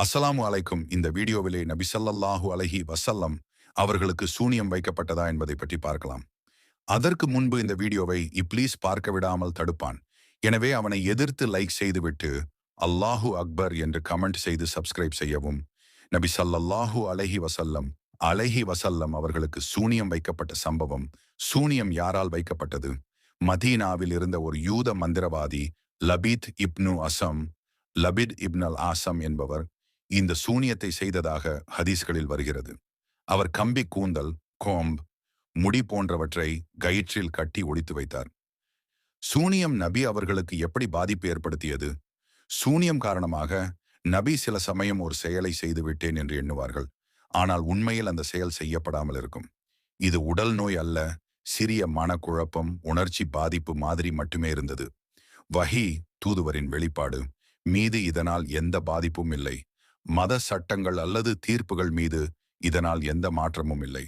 அஸ்ஸலாமு அலைக்கும். இந்த வீடியோவிலே நபி ஸல்லல்லாஹு அலைஹி வஸல்லம் அவர்களுக்கு சூனியம் வைக்கப்பட்டதா என்பதை பற்றி பார்க்கலாம். அதற்கு முன்பு இந்த வீடியோவை இப்லீஸ் பார்க்க விடாமல் தடுப்பான். எனவே அவனை எதிர்த்து லைக் செய்துவிட்டு அல்லாஹு அக்பர் என்று கமெண்ட் செய்து சப்ஸ்கிரைப் செய்யவும். நபி ஸல்லல்லாஹு அலைஹி வஸல்லம் அவர்களுக்கு சூனியம் வைக்கப்பட்ட சம்பவம். சூனியம் யாரால் வைக்கப்பட்டது? மதீனாவில் இருந்த ஒரு யூத மந்திரவாதி லபித் இப்ன் அல் ஆசம் என்பவர் இந்த சூனியத்தை செய்ததாக ஹதீஸ்களில் வருகிறது. அவர் கம்பி கூந்தல், கோம்ப், முடி போன்றவற்றை கயிற்றில் கட்டி ஒளித்து வைத்தார். சூனியம் நபி அவர்களுக்கு எப்படி பாதிப்பு ஏற்படுத்தியது? சூனியம் காரணமாக நபி சில சமயம் ஒரு செயலை செய்து விட்டேன் என்று எண்ணுவார்கள். ஆனால் உண்மையில் அந்த செயல் செய்யப்படாமல் இருக்கும். இது உடல் நோய் அல்ல, சிறிய மனக்குழப்பம், உணர்ச்சி பாதிப்பு மாதிரி மட்டுமே இருந்தது. வஹி, தூதுவரின் வெளிப்பாடு மீது இதனால் எந்த பாதிப்பும் இல்லை. மத சட்டங்கள் அல்லது தீர்ப்புகள் மீது இதனால் எந்த மாற்றமும் இல்லை.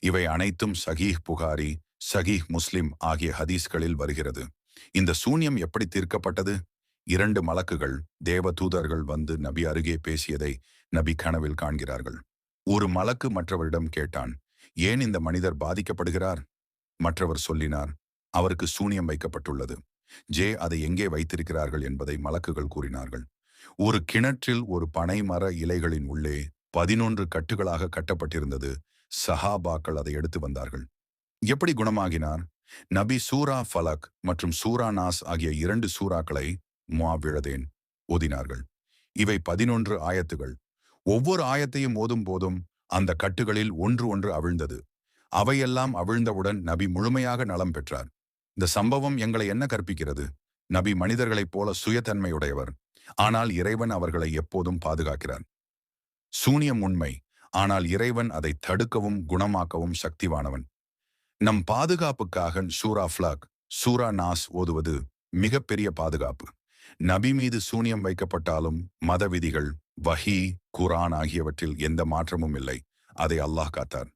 இவை அனைத்தும் சஹீஹ் புகாரி, சஹீஹ் முஸ்லிம் ஆகிய ஹதீஸ்களில் வருகிறது. இந்த சூனியம் எப்படி தீர்க்கப்பட்டது? 2 மலக்குகள், தேவ தூதர்கள் வந்து நபி அருகே பேசியதை நபி கனவில் காண்கிறார்கள். ஒரு மலக்கு மற்றவரிடம் கேட்டான், ஏன் இந்த மனிதர் பாதிக்கப்படுகிறார்? மற்றவர் சொல்லினார், அவருக்கு சூனியம் வைக்கப்பட்டுள்ளது. அதை எங்கே வைத்திருக்கிறார்கள் என்பதை மலக்குகள் கூறினார்கள். ஒரு கிணற்றில் ஒரு பனை மர இலைகளின் உள்ளே 11 கட்டுகளாக கட்டப்பட்டிருந்தது. சஹாபாக்கள் அதை எடுத்து வந்தார்கள். எப்படி குணமாகினார்? நபி சூரா ஃபலக் மற்றும் சூரா நாஸ் ஆகிய 2 சூறாக்களை முஅவ்விழதேன் ஓதினார்கள். இவை 11 ஆயத்துகள். ஒவ்வொரு ஆயத்தையும் ஓதும் போதும் அந்த கட்டுகளில் ஒன்று ஒன்று அவிழ்ந்தது. அவையெல்லாம் அவிழ்ந்தவுடன் நபி முழுமையாக நலம் பெற்றார். இந்த சம்பவம் எங்களை என்ன கற்பிக்கிறது? நபி மனிதர்களைப் போல சுயத்தன்மையுடையவர். ஆனால் இறைவன் அவர்களை எப்போதும் பாதுகாக்கிறார். சூனியம் உண்மை, ஆனால் இறைவன் அதை தடுக்கவும் குணமாக்கவும் சக்திவானவன். நம் பாதுகாப்புக்காக சூரா ஃப்லக், சூரா நாஸ் ஓதுவது மிகப்பெரிய பாதுகாப்பு. நபி மீது சூனியம் வைக்கப்பட்டாலும் மத விதிகள், வஹி, குர்ஆன் ஆகியவற்றில் எந்த மாற்றமும் இல்லை. அதை அல்லாஹ் காத்தார்.